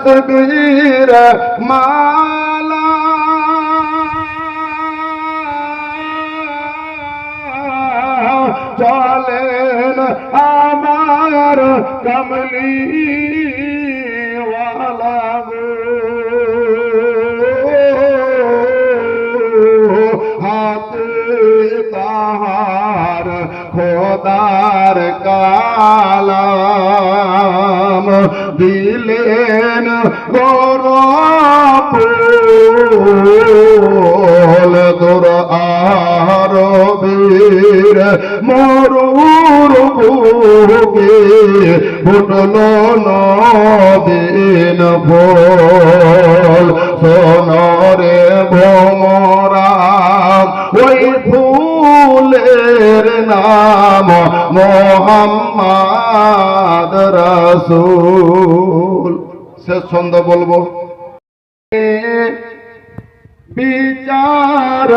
তকবীর মালা চলেন আমার কমলি ওয়ালা গো হাতে তাহার খোদার কালাম দিলেন গরব দূর আরবীর মরুর বুকে ফুটল নবীন ফুল সোনরে ভোমরা ওই ফুলের নাম মোহাম্মদ রাসূল। শেষ ছন্দ বলবো বিচার